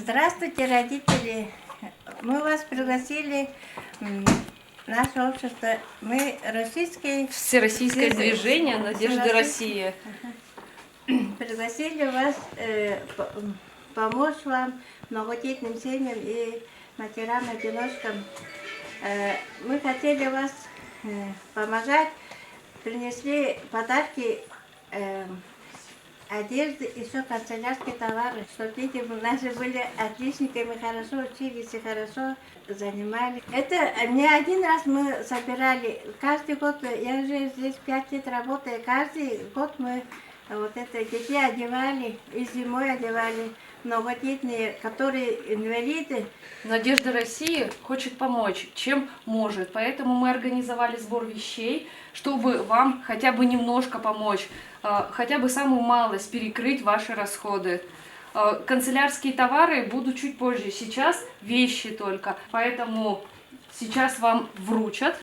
Здравствуйте, родители! Мы вас пригласили в наше общество. Мы российские. Всероссийское движение «Надежда России». Пригласили вас помочь вам, многодетным семьям и матерям-одиночкам. Мы хотели вас помогать. Принесли подарки, одежды, еще канцелярские товары, чтобы дети наши были отличниками, хорошо учились и хорошо занимались. Это не один раз мы собирали. Каждый год, я уже здесь 5 лет работаю, каждый год мы вот это детей одевали, и зимой одевали, многодетные, которые инвалиды. «Надежда России» хочет помочь, чем может. Поэтому мы организовали сбор вещей, чтобы вам хотя бы немножко помочь, хотя бы самую малость перекрыть ваши расходы. Канцелярские товары будут чуть позже, сейчас вещи только. Поэтому сейчас вам вручат